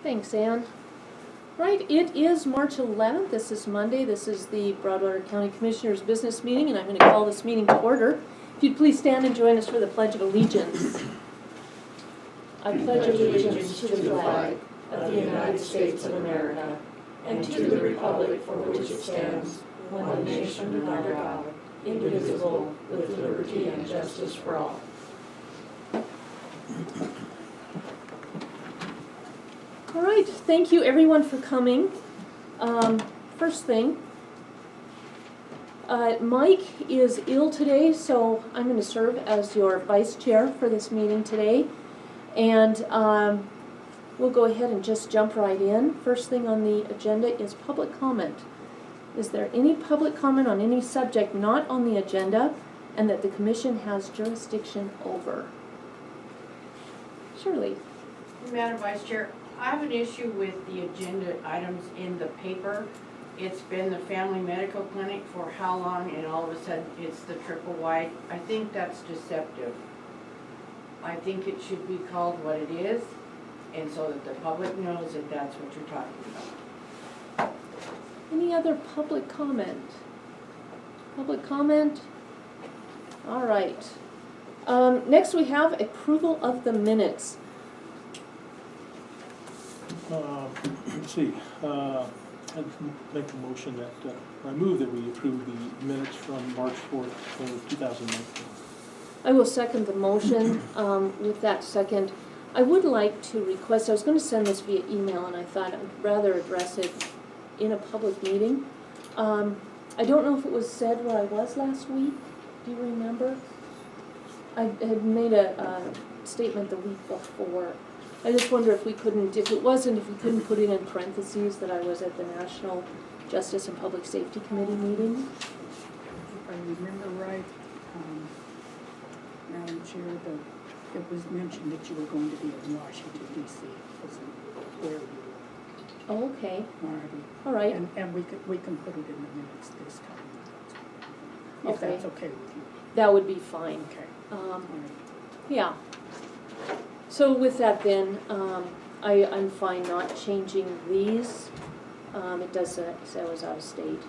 Thanks, Ann. Right, it is March 11th. This is Monday. This is the Broadwater County Commissioners' Business Meeting, and I'm going to call this meeting to order. If you'd please stand and join us for the Pledge of Allegiance. I pledge allegiance to the flag of the United States of America and to the republic for which it stands, one nation under God, indivisible, with liberty and justice for all. All right, thank you everyone for coming. First thing, Mike is ill today, so I'm going to serve as your vice chair for this meeting today. And we'll go ahead and just jump right in. First thing on the agenda is public comment. Is there any public comment on any subject not on the agenda and that the commission has jurisdiction over? Shirley. Madam Vice Chair, I have an issue with the agenda items in the paper. It's been the family medical clinic for how long, and all of a sudden it's the triple white. I think that's deceptive. I think it should be called what it is, and so that the public knows that that's what you're talking about. Any other public comment? Public comment? All right. Next we have approval of the minutes. Let's see, I'd make a motion that, I move that we approve the minutes from March 4th, 2019. I will second the motion. With that second, I would like to request, I was going to send this via email and I thought I'd rather address it in a public meeting. I don't know if it was said where I was last week. Do you remember? I had made a statement the week before. I just wonder if we couldn't, if it wasn't, if we couldn't put it in parentheses that I was at the National Justice and Public Safety Committee meeting. If I remember right, Madam Chair, it was mentioned that you were going to be in Washington, D.C. where you were. Oh, okay. Alrighty. All right. And we can put it in the minutes this time. If Okay. that's okay with you. That would be fine. Okay. Yeah. So with that then, I'm fine not changing these. It does say I was out of state.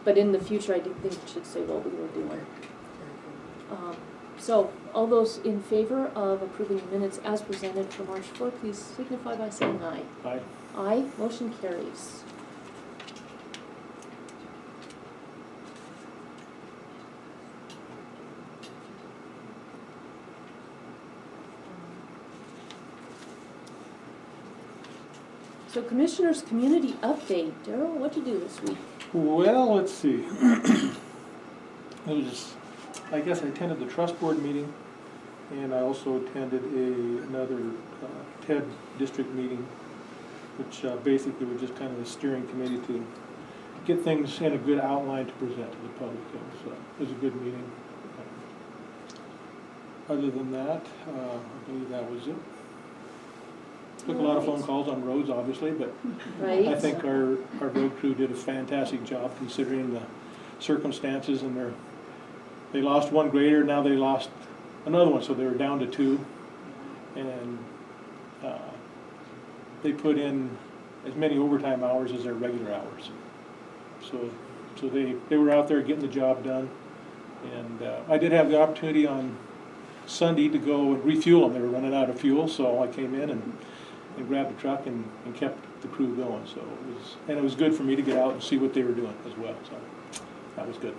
But in the future, I did think it should say what we were doing. So all those in favor of approving the minutes as presented for March 4th, please signify by saying aye. Aye. Aye. Motion carries. So Commissioner's Community Update. Daryl, what'd you do this week? Well, let's see. I guess I attended the trust board meeting, and I also attended another TED district meeting, which basically was just kind of a steering committee to get things in a good outline to present to the public. It was a good meeting. Other than that, I believe that was it. Took a lot of phone calls on roads, obviously, but Right. I think our road crew did a fantastic job considering the circumstances, and they lost one grader, now they lost another one, so they were down to two, and they put in as many overtime hours as their regular hours. So they were out there getting the job done, and I did have the opportunity on Sunday to go and refuel them. They were running out of fuel, so I came in and grabbed the truck and kept the crew going. So it was good for me to get out and see what they were doing as well. So that was good.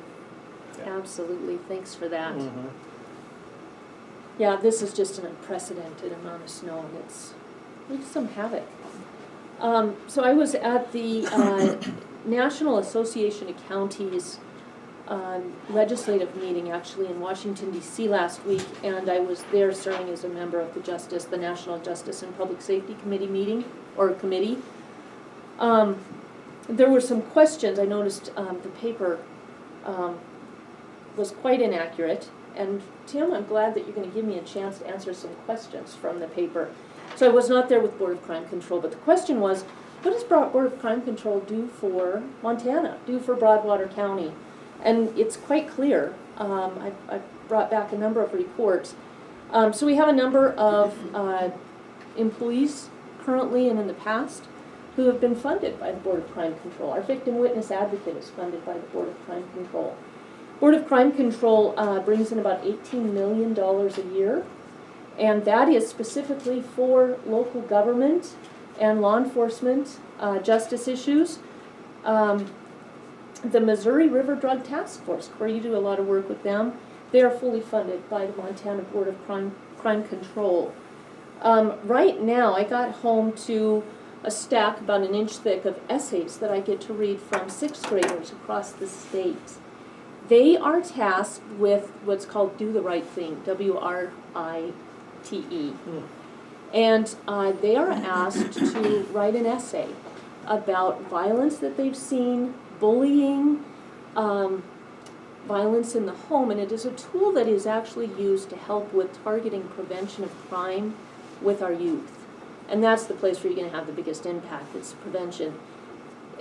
Yeah. Absolutely. Thanks for that. Mm-hmm. Yeah, this is just an unprecedented amount of snow, and it's some havoc. So I was at the National Association of Counties legislative meeting actually in Washington, D.C. last week, and I was there serving as a member of the National Justice and Public Safety Committee committee. There were some questions. I noticed the paper was quite inaccurate, and Tim, I'm glad that you're going to give me a chance to answer some questions from the paper. So I was not there with Board of Crime Control, but the question was, what does Board of Crime Control do for Montana, do for Broadwater County? And it's quite clear. I brought back a number of reports. So we have a number of employees currently and in the past who have been funded by the Board of Crime Control. Our victim witness advocate is funded by the Board of Crime Control. Board of Crime Control brings in about $18 million a year, and that is specifically for local government and law enforcement justice issues. The Missouri River Drug Task Force, where you do a lot of work with them, they are fully funded by the Montana Board of Crime Control. Right now, I got home to a stack about an inch thick of essays that I get to read from sixth graders across the state. They are tasked with what's called Do the Right Thing, WRITE. And they are asked to write an essay about violence that they've seen, bullying, violence in the home, and it is a tool that is actually used to help with targeting prevention of crime with our youth. And that's the place where you're going to have the biggest impact. It's prevention.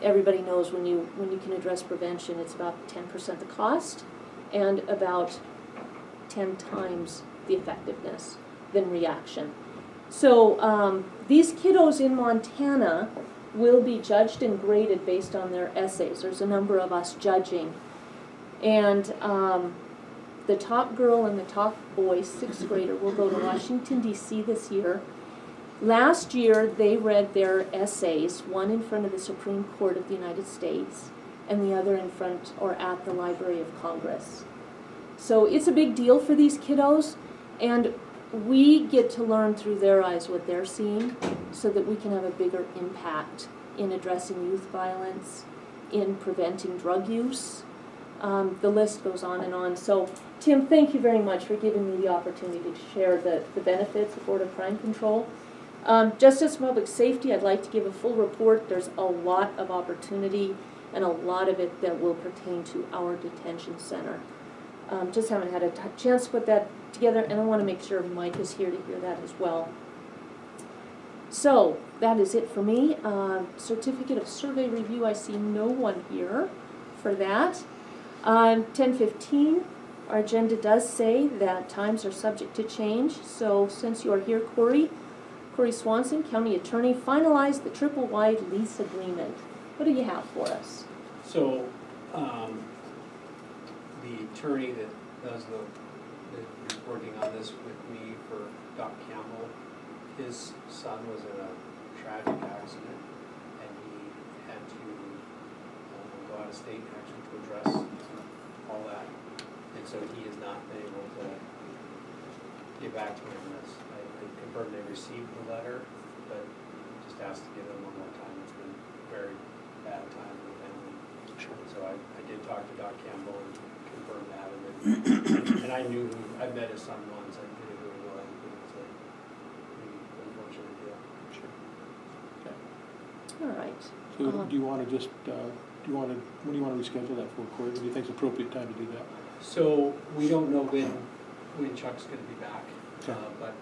Everybody knows when you can address prevention, it's about 10% the cost and about 10 times the effectiveness than reaction. So these kiddos in Montana will be judged and graded based on their essays. There's a number of us judging. And the top girl and the top boy, sixth grader, will go to Washington, D.C. this year. Last year, they read their essays, one in front of the Supreme Court of the United States and the other in front or at the Library of Congress. So it's a big deal for these kiddos, and we get to learn through their eyes what they're seeing so that we can have a bigger impact in addressing youth violence, in preventing drug use. The list goes on and on. So, Tim, thank you very much for giving me the opportunity to share the benefits of Board of Crime Control. Justice and Public Safety, I'd like to give a full report. There's a lot of opportunity and a lot of it that will pertain to our detention center. Just haven't had a chance to put that together, and I want to make sure Mike is here to hear that as well. So, that is it for me. Certificate of Survey Review, I see no one here for that. 10:15, our agenda does say that times are subject to change, so since you are here, Corey Swanson, County Attorney, finalized the triple-wide lease agreement. What do you have for us? So, the attorney that does is working on this with me for Doc Campbell, his son was in a tragic accident, and he had to go out of state actually to address all that, and so he has not been able to get back to me on this. I confirmed they received the letter, but just asked to give them one more time. It's been a very bad time for the family. So I did talk to Doc Campbell and confirmed that, and I knew I met his son once. I knew who he was, but it's a pretty unfortunate deal. Sure. Okay. All right. So do you want to just, when do you want to reschedule that for, Corey? What do you think is the appropriate time to do that? So we don't know when Chuck's going to be back, Okay. but I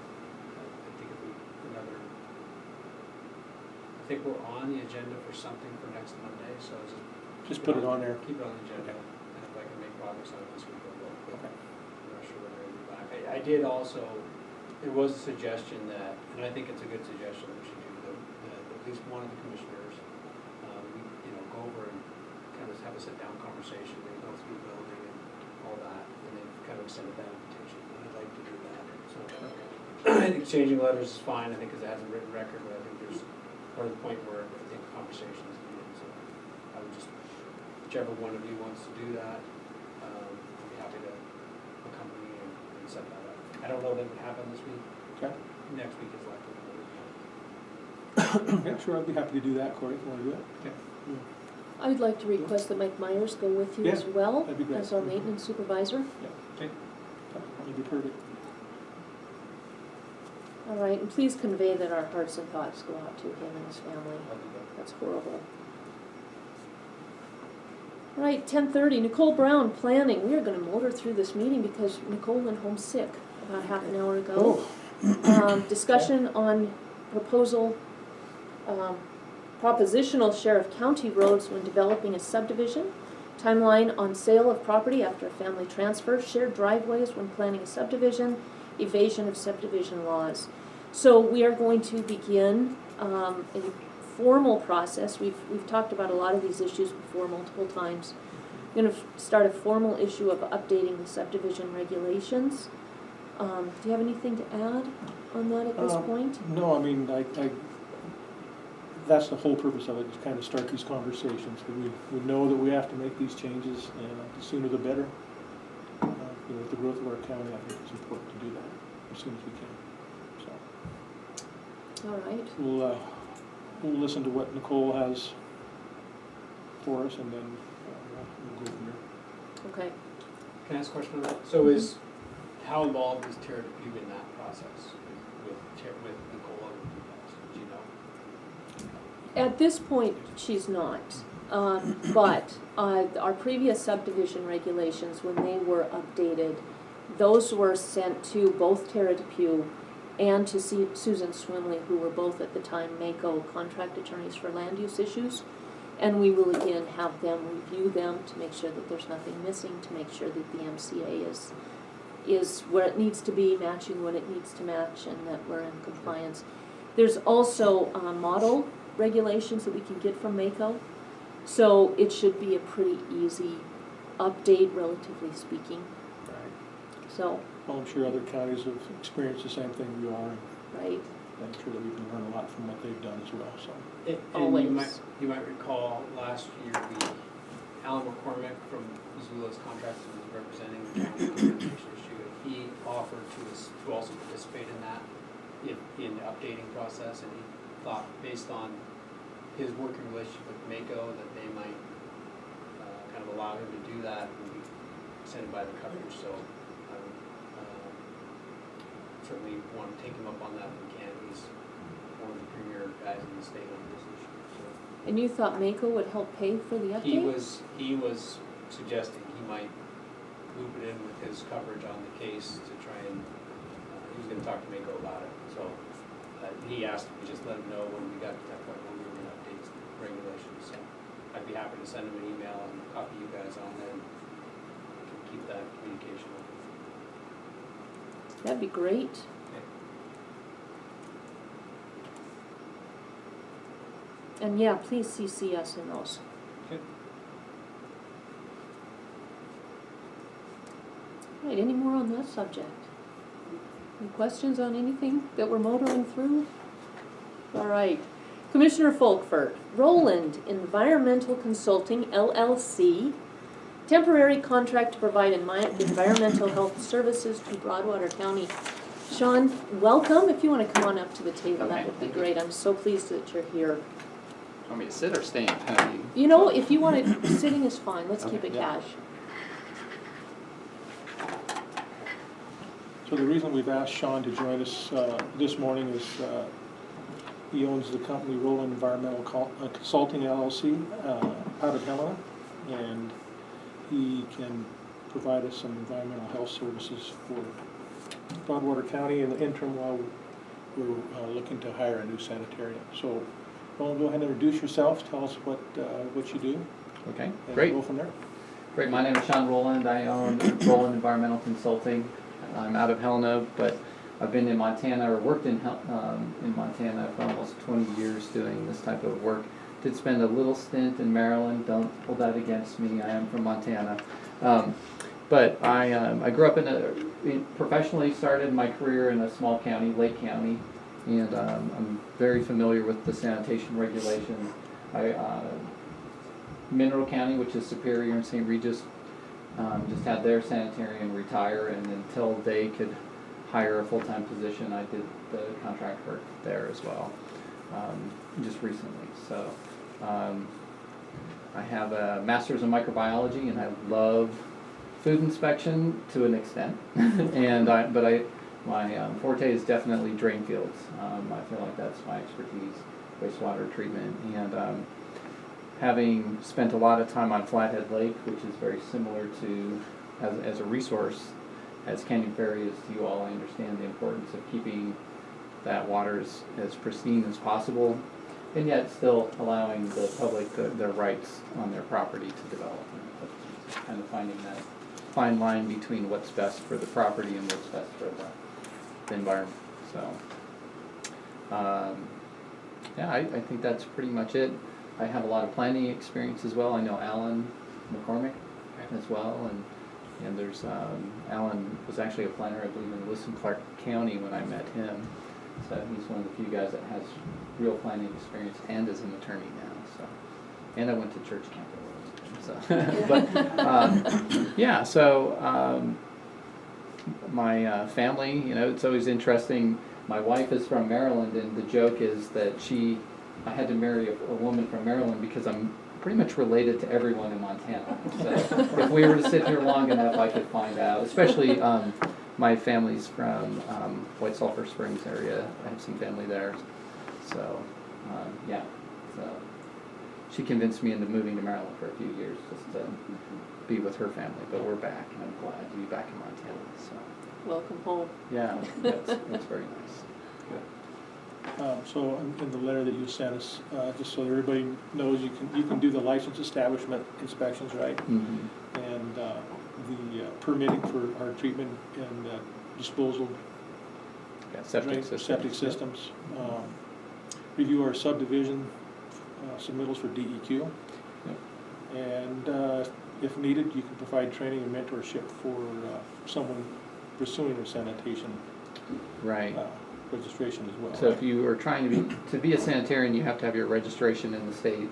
think if we I think we're on the agenda for something for next Monday, so Just put it on there. Keep it on the agenda, Okay. and if I can make progress on it this week, I will. Okay. I'm not sure when I'll be back. I did also, there was a suggestion that, and I think it's a good suggestion that we should do, at least one of the commissioners, go over and kind of have a sit-down conversation, and go through the building and all that, and then kind of send a that invitation, and I'd like to do that. So I think exchanging letters is fine, I think, because it has a written record, but I think there's part of the point where I think conversation is needed, so I would just, whichever one of you wants to do that, I'd be happy to accompany and set that up. I don't know that it would happen this week. Okay. Next week is likely. Yeah, sure, I'd be happy to do that, Corey, if you want to do it. Okay. I would like to request that Mike Myers go with you as Yeah, well that'd be great. as our maintenance supervisor. Yeah, okay. That'd be perfect. All right, and please convey that our hearts and thoughts go out to him and his family. I'll do that. That's horrible. All right, 10:30, Nicole Brown, planning. We are going to motor through this meeting because Nicole went home sick about half an hour ago. Discussion on propositional share of county roads when developing a subdivision, timeline on sale of property after a family transfer, shared driveways when planning a subdivision, evasion of subdivision laws. So we are going to begin a formal process. We've talked about a lot of these issues before multiple times. I'm gonna start a formal issue of updating the subdivision regulations. Do you have anything to add on that at this point? No, I mean, that's the whole purpose of it, is kind of start these conversations, because we know that we have to make these changes, and the sooner the better. With the growth of our county, I think it's important to do that as soon as we can. So All right. we'll listen to what Nicole has for us, and then we'll go from there. Okay. Can I ask a question on that? So how involved is Tara Depew in that process with Nicole and you guys? Do you know? At this point, she's not. But our previous subdivision regulations, when they were updated, those were sent to both Tara Depew and to Susan Swimley, who were both at the time Mako contract attorneys for land use issues. And we will again have them review them to make sure that there's nothing missing, to make sure that the MCA is where it needs to be, matching when it needs to match, and that we're in compliance. There's also model regulations that we can get from Mako. So it should be a pretty easy update, relatively speaking. So, Well, I'm sure other counties have experienced the same thing we are, and right, I'm sure that we can learn a lot from what they've done as well, so. And Always. you might recall last year, Alan McCormick from Missoula's contract who was representing the county on the issue. He offered to also participate in that, in the updating process, and he thought, based on his working relationship with Mako, that they might kind of allow him to do that and be extended by the coverage. So certainly want to take him up on that if we can. He's one of the premier guys in the state on this issue. So and you thought Mako would help pay for the update? he was suggesting he might loop it in with his coverage on the case to try and he was going to talk to Mako about it. So he asked me to just let him know when we got to that point when we were going to update regulations. So I'd be happy to send him an email and copy you guys on it and keep that communication open. That'd be great. Okay. And yeah, please CC us in those. Okay. All right, any more on that subject? Any questions on anything that we're motoring through? All right. Commissioner Folkford, Roland Environmental Consulting, LLC, temporary contract to provide environmental health services to Broadwater County. Sean, welcome. If you want to come on up to the table, that Okay, would be thank you. great. I'm so pleased that you're here. Want me to sit or stand? How do you? You know, if you want to, sitting is fine. Let's keep Okay, it yeah. cash. So the reason we've asked Sean to join us this morning is he owns the company Roland Environmental Consulting LLC out of Helena, and he can provide us some environmental health services for Broadwater County in the interim while we're looking to hire a new sanitarian. So, Roland, go ahead and introduce yourself. Tell us what you do. Okay, And great. Go from there. Great. My name is Sean Rowland. I own Rowland Environmental Consulting. I'm out of Helena, but I've been in Montana or worked in Montana for almost 20 years doing this type of work. Did spend a little stint in Maryland. Don't hold that against me. I am from Montana. But I grew up professionally started my career in a small county, Lake County, and I'm very familiar with the sanitation regulations. Mineral County, which is Superior and St. Regis, just had their sanitarian retire, and until they could hire a full-time position, I did the contract work there as well, just recently. So I have a master's in microbiology, and I love food inspection to an extent, my forte is definitely drain fields. I feel like that's my expertise, wastewater treatment, and having spent a lot of time on Flathead Lake, which is very similar to, as a resource, as Canyon Ferry is to you all, I understand the importance of keeping that water as pristine as possible, and yet still allowing the public their rights on their property to develop. But kind of finding that fine line between what's best for the property and what's best for the environment. So yeah, I think that's pretty much it. I have a lot of planning experience as well. I know Alan McCormick as well, and there's, Alan was actually a planner, I believe, in Lewis and Clark County when I met him. So he's one of the few guys that has real planning experience and is an attorney now, so. And I went to church camp at Wilmington, so. But, yeah, so, my family, you know, it's always interesting. My wife is from Maryland, and the joke is that I had to marry a woman from Maryland because I'm pretty much related to everyone in Montana. So if we were to sit here long enough, I could find out. Especially my family's from White Sulphur Springs area. I have some family there. So yeah, so she convinced me into moving to Maryland for a few years just to be with her family. But we're back, and I'm glad to be back in Montana. So Welcome home. yeah, that's very nice. Good. So in the letter that you sent us, just so everybody knows, you can do the license establishment inspections, right? Mm-hmm. And the permitting for our treatment and disposal Yeah, septic drain- system. septic systems. Review our subdivision submittals for DEQ. Yep. And if needed, you can provide training and mentorship for someone pursuing a sanitation Right. registration as well. So if you are trying to be a sanitarian, you have to have your registration in the state.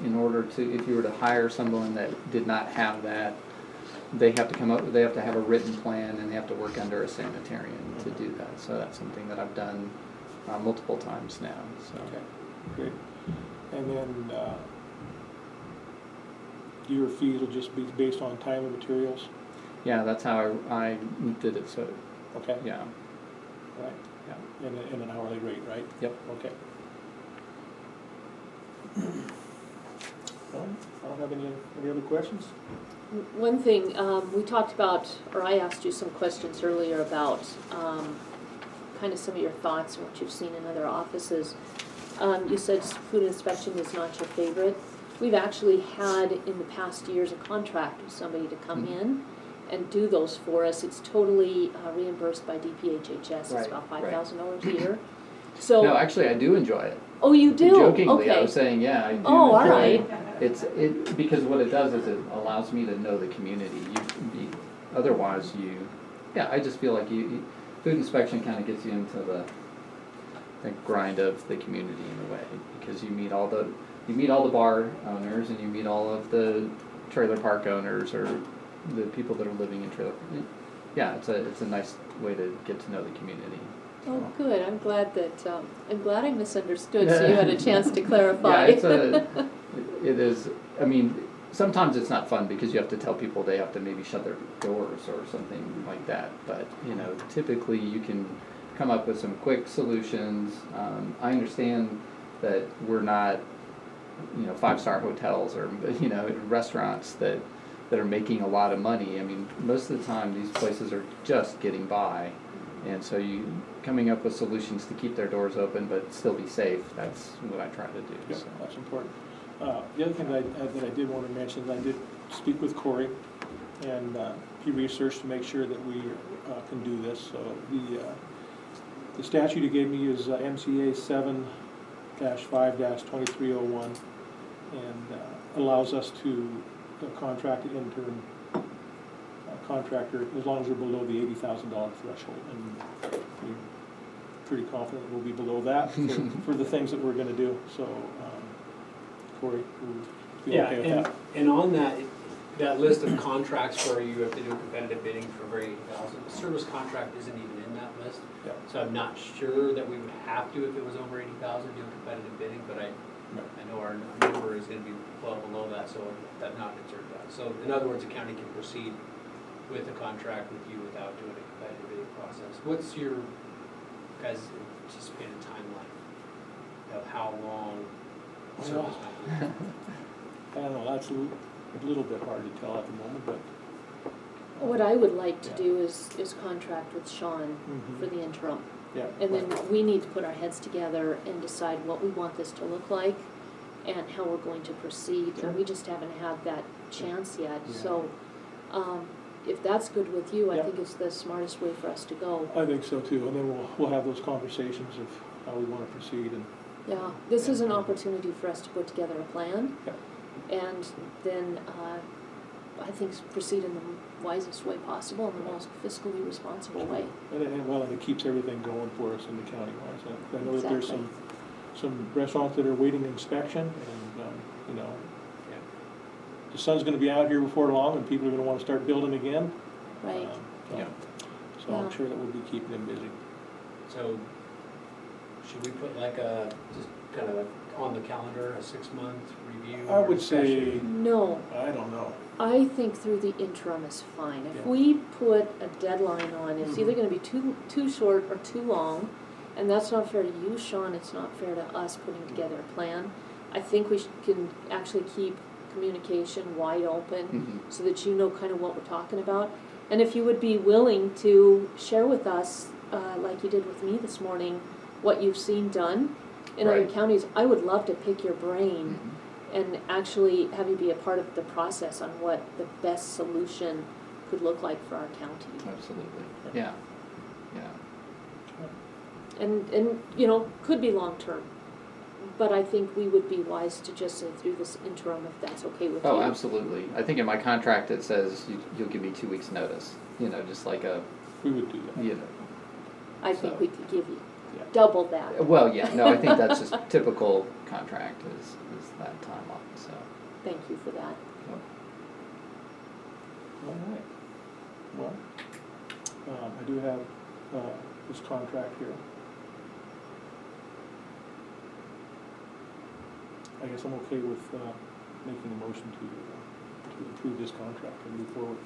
In order to, if you were to hire someone that did not have that, they have to have a written plan, and they have to work under a sanitarian to do that. So that's something that I've done multiple times now. So Okay, great. And then your fees will just be based on time and materials? yeah, that's how I did it. So Okay, yeah, right. yeah, In an hourly rate, right? yep. Okay. Well, I don't have any other questions? One thing, we talked about, or I asked you some questions earlier about kind of some of your thoughts and what you've seen in other offices. You said food inspection is not your favorite. We've actually had in the past years a contract with somebody to come Mhm. in and do those for us. It's totally reimbursed by DPHHS. It's Right, about right. $5,000 a year. So, No, actually, I do enjoy it. oh, you do? Jokingly, I Okay. was saying, yeah, I do Oh, all enjoy right. it. Because what it does is it allows me to know the community. Otherwise, I just feel like food inspection kind of gets you into the grind of the community in a way, because you meet all the bar owners, and you meet all of the trailer park owners, or the people that are living in trailer. Yeah, it's a nice way to get to know the community. Oh, good. I'm glad I misunderstood, so you had a chance to clarify. Yeah, it is, I mean, sometimes it's not fun because you have to tell people they have to maybe shut their doors or something like that. But, typically you can come up with some quick solutions. I understand that we're not, 5-star hotels or, restaurants that are making a lot of money. I mean, most of the time these places are just getting by. And so coming up with solutions to keep their doors open but still be safe, that's what I try to do. Yeah, So. that's important. The other thing that I did want to mention, I did speak with Corey, and he researched to make sure that we can do this. So the statute he gave me is MCA 7-5-2301, and allows us to contract an intern contractor as long as we're below the $80,000 threshold. And we're pretty confident we'll be below that for the things that we're going to do. So. Corey, would be Yeah, okay with that? and on that list of contracts where you have to do competitive bidding for over 80,000, the service contract isn't even in that list. Yeah. So I'm not sure that we would have to if it was over 80,000 do competitive bidding, but I know our number is gonna be well below that, so that's not concerned about. So in other words, the county can proceed with a contract with you without doing a competitive bidding process. What's your guys' anticipated timeline of how long service might be? I don't know, that's a little bit hard to tell at the moment, but. What I would like to Yeah. do is contract with Sean Mhm. for the interim. Yeah. And then we need to put our heads together and decide what we want this to look like and how we're going to proceed. Sure. And we just haven't had that chance yet. Yeah. So if that's good with you, I Yeah. think it's the smartest way for us to go. I think so too, and then we'll have those conversations of how we want to proceed, and Yeah, this is an opportunity for us to put together a plan. Yep. And then, I think proceed in the wisest way possible, in the most fiscally responsible way. And it keeps everything going for us in the county wise. I know that there's Exactly. some restaurants that are waiting inspection and, you know, Yeah. the sun's gonna be out here before long and people are gonna wanna start building again. Right. So- Yeah. So I'm Yeah. sure that we'll be keeping them busy. So, should we put like a, just kind of on the calendar, a 6-month review? I or would say, discussion? No, I don't know. I think through the interim is fine. If Yeah. we put a deadline on, it's either Mhm. gonna be too short or too long, and that's not fair to you, Sean, it's not fair to us putting together a plan. I think we can actually keep communication wide open, Mhm. so that you know kind of what we're talking about. And if you would be willing to share with us, like you did with me this morning, what you've seen done in other Right. counties, I would love to pick your brain Mhm. and actually have you be a part of the process on what the best solution could look like for our county. Absolutely, yeah, yeah. And, you know, could be long-term, but I think we would be wise to just say through this interim, if that's okay with you. Oh, absolutely. I think in my contract it says you'll give me 2 weeks' notice, you know, just like a, We would do that. you know. I think So- we could give you Yeah. double that. Well, yeah, no, I think that's just typical contract is that time off, so. Thank you for that. All right. Well, I do have this contract here. I guess I'm okay with making a motion to approve this contract and move forward.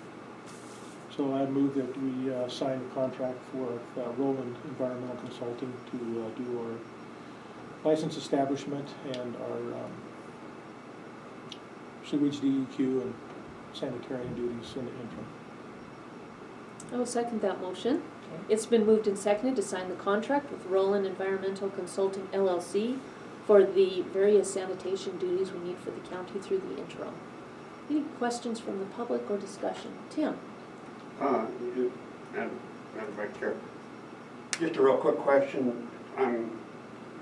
So I move that we sign the contract for Roland Environmental Consulting to do our license establishment and our sewage DEQ and sanitarian duties in the interim. I will second that motion. Okay. It's been moved and seconded to sign the contract with Roland Environmental Consulting LLC for the various sanitation duties we need for the county through the interim. Any questions from the public or discussion? Tim? Madam Vice Chair, just a real quick question. I'm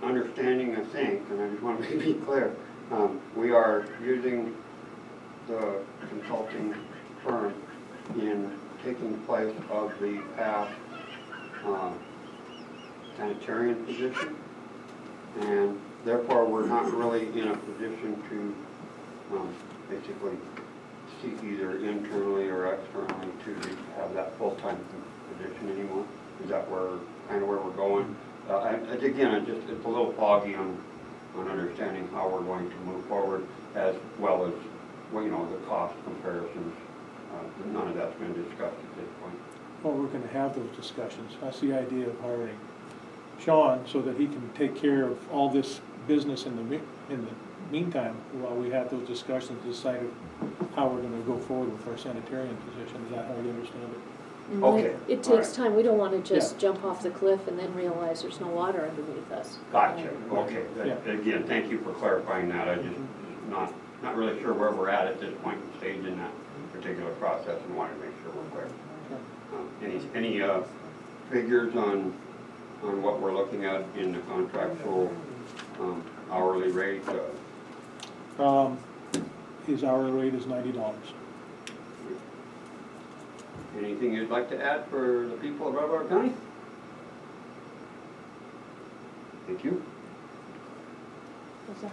understanding, I think, and I just want to be clear, we are using the consulting firm in taking place of the past sanitarian position, and therefore we're not really in a position to basically seek either internally or externally to have that full-time position anymore. Is that kind of where we're going? It's a little foggy on understanding how we're going to move forward, as well as, well, you know, the cost comparisons. None of that's been discussed at this point. Well, we're gonna have those discussions. That's the idea of hiring Sean, so that he can take care of all this business in the meantime, while we have those discussions, decide how we're gonna go forward with our sanitarian position. Is that how you understand it? Mm, Okay, It all takes right. time. We don't want to just jump off the cliff and then realize there's no water underneath us. Gotcha, okay. Yeah. Again, thank you for clarifying that. I just not really sure where we're at this point in stage in that particular process, and wanted to make sure we're clear. Any figures on what we're looking at in the contractual hourly rate? His hourly rate is $90. Anything you'd like to add for the people of Brevard County? Thank you. Is that-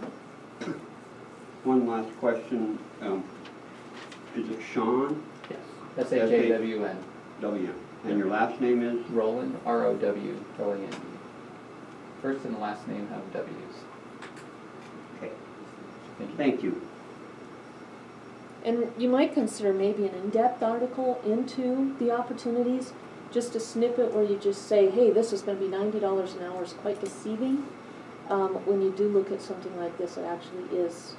One last question. Is it Sean Yes. SHAWN, W.M.? And your last name is? Roland, ROWLAND. First and last name have W's. Okay. Thank you. Thank you. And you might consider maybe an in-depth article into the opportunities, just a snippet where you just say, hey, this is gonna be $90 an hour is quite deceiving. When you do look at something like this, it actually is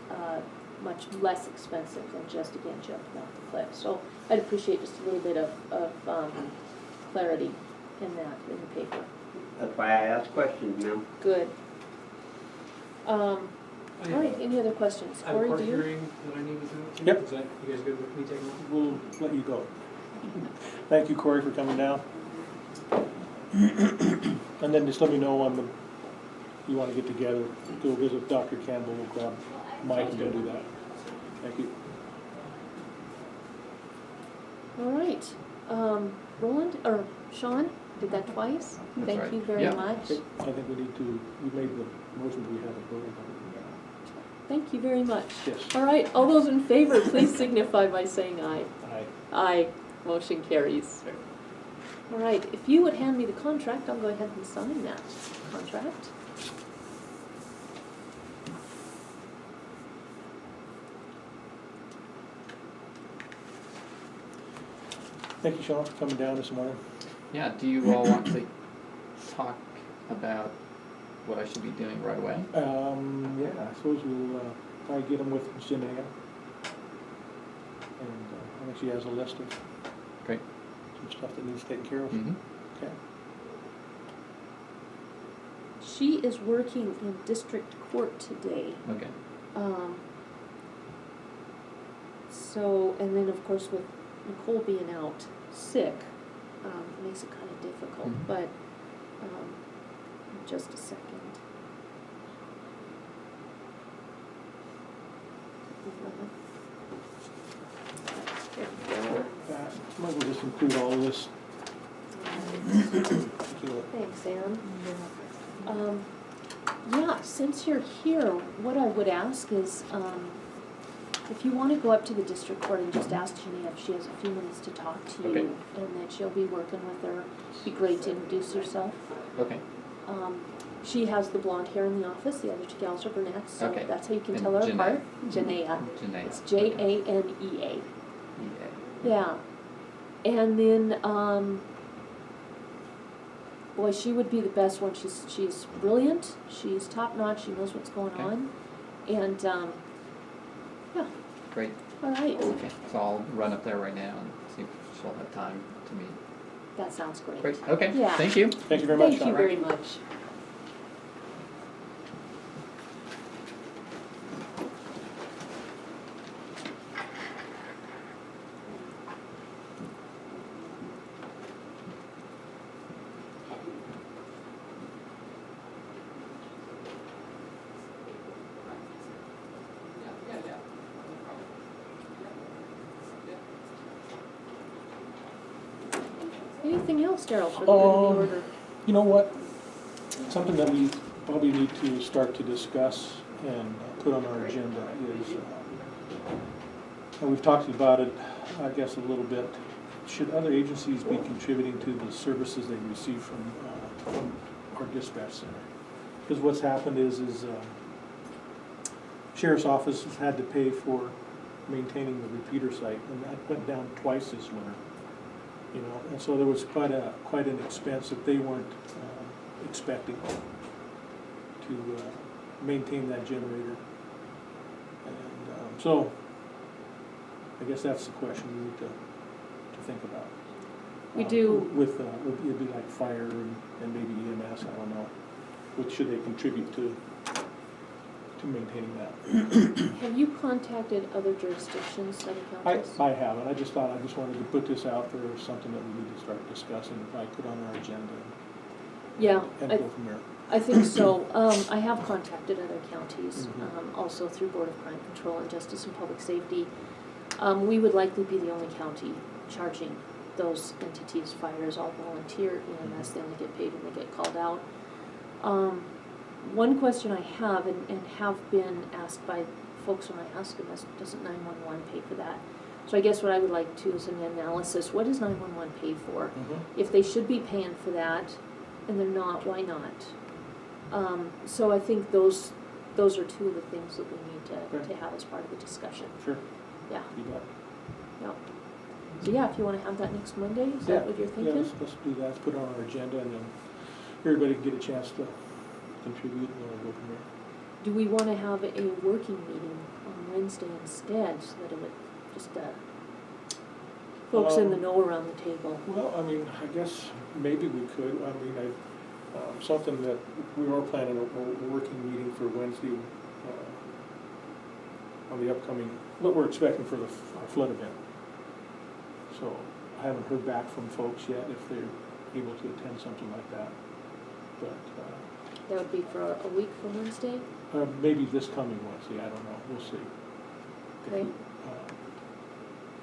much less expensive than just, again, jumping off the cliff. So I'd appreciate just a little bit of clarity in that, in the paper. That's why I asked questions, ma'am. Good. All right, any other questions? I have a Corey, court do you? hearing that I need to do. Yep. Is that, you guys good with me taking that? We'll let you go. Thank you, Corey, for coming down. And then just let me know on you wanna get together, go visit Dr. Campbell, we'll grab Mike and go do that. Thank you. All right, Roland, or Sean, did that twice? That's Thank right. you very Yeah. much. Okay, I think we need to, we made the motion, but we haven't voted on Thank you very much. it. Yes. All right, all those in favor, please signify by saying aye. Aye. Aye, motion carries. All right, if you would hand me the contract, I'll go ahead and sign that contract. Thank you, Sean, for coming down this morning. Yeah, do you all want to talk about what I should be doing right away? Yeah, I suppose we'll probably get them with Janaea. And I think she has a list of Great. some stuff that needs taken care of. Mm-hmm. Okay. She is working in district court today. Okay. So, and then of course with Nicole being out sick, it makes it kind of difficult, Mhm. but, just a second. There we go. Might as well just include all of this. Thank you. Thanks, Ann. Yeah, since you're here, what I would ask is, if you want to go up to the district court and just ask Jenny if she has a few minutes to talk to you, Okay. and that she'll be working with her, it'd be great to introduce yourself. Okay. She has the blonde hair in the office, the other two gals are brunettes, so Okay. that's how you can And tell her Janaea. apart. Janaea. Janaea. It's Janea. Yeah. Yeah. And then, boy, she would be the best one. She's brilliant. She's top notch. She knows what's going Okay. on. And, yeah, Great. all right. Okay, so I'll run up there right now and see if she'll have time to meet. That sounds great. Great, okay, Yeah. thank you. Thank you very much, Thank Sean. you very much. Anything else, Daryl, for the good of the order? You know what? Something that we probably need to start to discuss and put on our agenda is, and we've talked about it, I guess, a little bit. Should other agencies be contributing to the services they receive from our dispatch center? Because what's happened is Sheriff's Office has had to pay for maintaining the repeater site, and that went down twice this winter. You know, and so there was quite an expense that they weren't expecting to maintain that generator. And so, I guess that's the question we need to think about. We do. With it'd be like fire and maybe EMS, I don't know. What should they contribute to maintaining that? Have you contacted other jurisdictions, other counties? I haven't, I just wanted to put this out there as something that we need to start discussing, and probably put on our agenda Yeah, and go from there. I think so. I have contacted other counties, Mhm. also through Board of Crime Control and Justice and Public Safety. We would likely be the only county charging those entities. Fire is all volunteer, EMS, they only get paid when they get called out. One question I have, and have been asked by folks when I ask them, is, doesn't 911 pay for that? So I guess what I would like to is an analysis, what does 911 pay for? If they should be paying for that, and they're not, why not? So I think those are two of the things that we need Okay. to have as part of the discussion. Sure, Yeah, you bet. yeah. So yeah, if you wanna have that next Monday, is Yeah, that what you're Yeah, thinking? let's do that, let's put it on our agenda, and then everybody can get a chance to contribute, and then we'll go from there. Do we wanna have a working meeting on Wednesday instead, so that it would just, folks in the know around the table? Well, I mean, I guess maybe we could, I mean, something that we are planning a working meeting for Wednesday, on the upcoming, what we're expecting for the flood event. So I haven't heard back from folks yet if they're able to attend something like that. But That would be for a week from Wednesday? Maybe this coming Wednesday, I don't know, we'll see. Okay.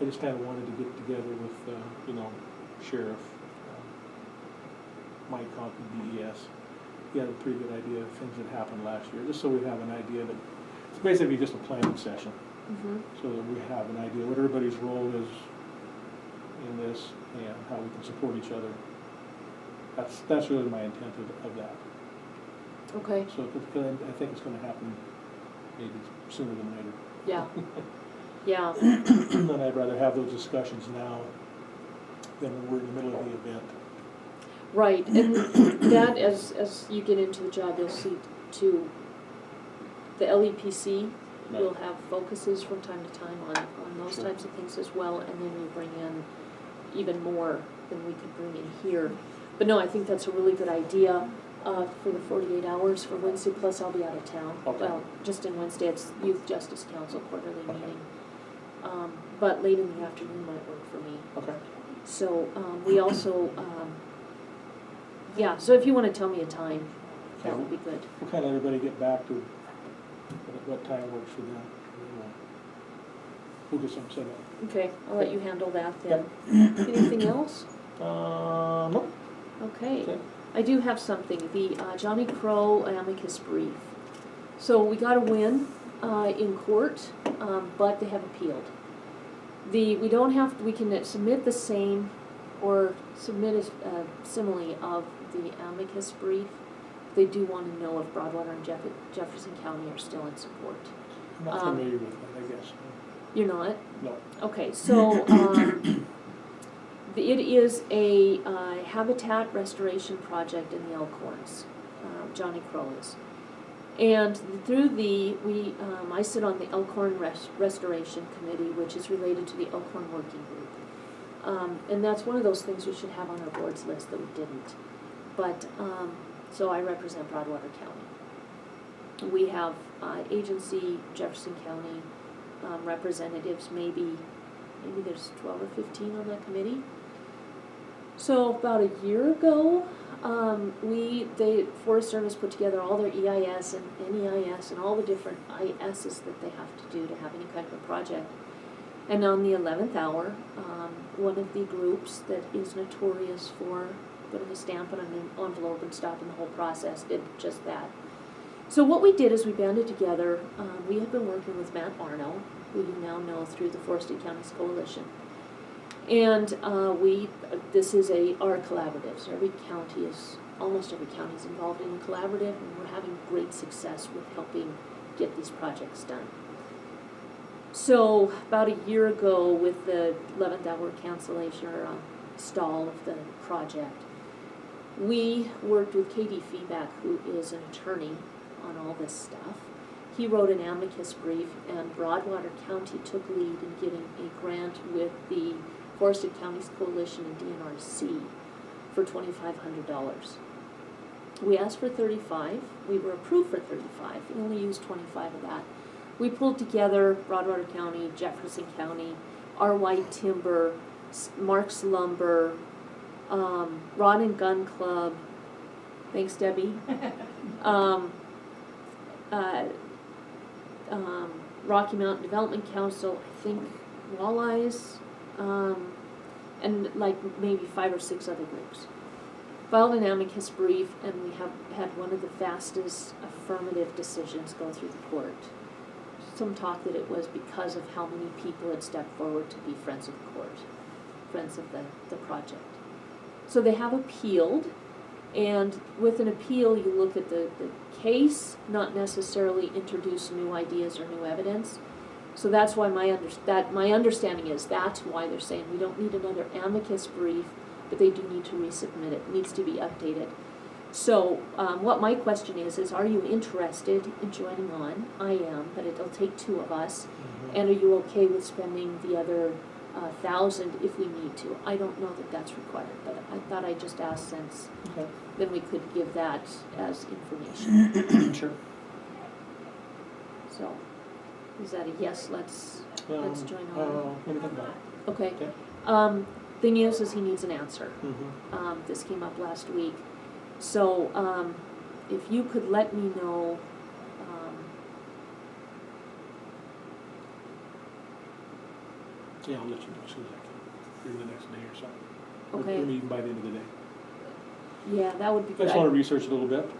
I just kinda wanted to get together with, Sheriff, Mike Conklin, DES. He had a pretty good idea of things that happened last year, just so we have an idea that, it's basically just a planning session, Mm-hmm. so that we have an idea what everybody's role is in this and how we can support each other. That's really my intent of that. Okay, So, I think it's gonna happen maybe sooner than later. yeah. Yeah, And I'd rather have those discussions now than when we're in the middle of the event. right, and that, as you get into the job, you'll see too, the LEPC will have focuses from time to time on those Sure. types of things as well, and then we bring in even more than we could bring in here. But no, I think that's a really good idea, for the 48 hours for Wednesday, plus I'll be out of town. Okay. Well, just in Wednesday, it's Youth Justice Council quarterly Okay. meeting. But late in the afternoon might work for me. Okay. So, we also, yeah, so if you wanna tell me a time, that would be good. We'll kind of everybody get back to what time works for them. We'll get something set up. Okay, I'll let you handle that then. Anything else? No. Okay. Okay. I do have something, the Johnny Crow amicus brief. So we got a win in court, but they have appealed. We don't have, we can submit the same or submit a simile of the amicus brief. They do want to know if Broadwater and Jefferson County are still in support. I'm not familiar with that, I guess. You're not? No. Okay, so, it is a habitat restoration project in the Elkhorns, Johnny Crow is. And through I sit on the Elkhorn Restoration Committee, which is related to the Elkhorn Working Group. And that's one of those things we should have on our board's list that we didn't. But, so I represent Broadwater County. We have agency, Jefferson County representatives, maybe there's 12 or 15 on that committee. So about a year ago, the Forest Service put together all their EIS and NEIS and all the different ISs that they have to do to have any kind of a project. And on the 11th hour, one of the groups that is notorious for putting a stamp on an envelope and stopping the whole process did just that. So what we did is we banded together. We have been working with Matt Arno, who you now know through the Forested Counties Coalition. And this is our collaborative, so almost every county is involved in a collaborative, and we're having great success with helping get these projects done. So about a year ago, with the 11th hour cancellation or stall of the project, we worked with Katie Feeback, who is an attorney on all this stuff. He wrote an amicus brief, and Broadwater County took lead in getting a grant with the Forested Counties Coalition and DNRC for $2,500. We asked for 35. We were approved for 35. We only used 25 of that. We pulled together Broadwater County, Jefferson County, R. White Timber, Mark's Lumber, Rod and Gun Club. Thanks, Debbie. Rocky Mountain Development Council, I think Walleyes, and like maybe 5 or 6 other groups. Filed an amicus brief, and we have had one of the fastest affirmative decisions go through the court. Some talk that it was because of how many people had stepped forward to be friends of the court, friends of the project. So they have appealed, and with an appeal you look at the case, not necessarily introduce new ideas or new evidence. So that's why my understanding is that's why they're saying we don't need another amicus brief, but they do need to resubmit it. It needs to be updated. So what my question is are you interested in joining on? I am, but it'll take 2 of us. And are you okay with spending the other 1,000 if we need to? I don't know that that's required, but I thought I'd just ask since Okay. then we could give that as information. Sure. So, is that a yes, let's join on? What do you think about it? Okay. Okay. Thing is he needs an answer. Mm-hmm. This came up last week. So, if you could let me know, Yeah, I'll let you know as soon as I can, maybe the next day or something. Okay. Or maybe even by the end of the day. yeah, that would be I good. just wanna research a little bit.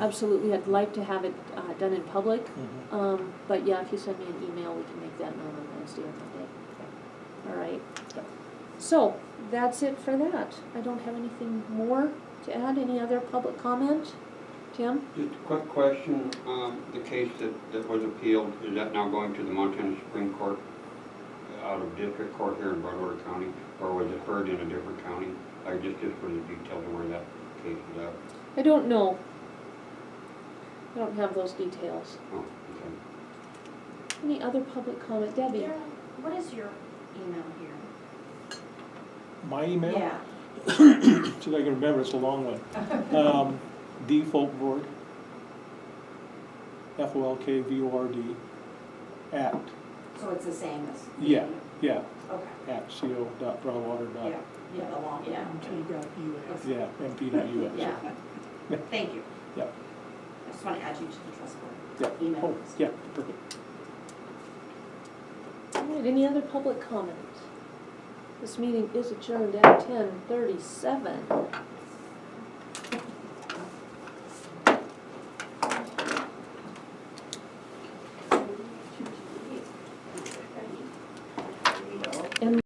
Absolutely, I'd like to have it done in public, Mhm. but yeah, if you send me an email, we can make that known on Wednesday or Monday. All right, so, that's it for that. I don't have anything more to add, any other public comment? Tim? Just a quick question, the case that was appealed, is that now going to the Montana Supreme Court out of district court here in Broadwater County, or was it heard in a different county? Just for the details of where that case is at. I don't know. I don't have those details. Oh, okay. Any other public comment? Debbie? Darren, what is your email here? My email? Yeah. See if I can remember, it's a long one. D Folkvord, FOLKVORD, at, So it's the same as? yeah, Okay, at co.broadwater. yeah, the long, yeah. MT.US. Yeah, mp.us. Yeah. Thank you. Yeah. I just want to add you to the trust Yeah. board email Oh, list. yeah, perfect. All right, any other public comment? This meeting is adjourned at 10:37.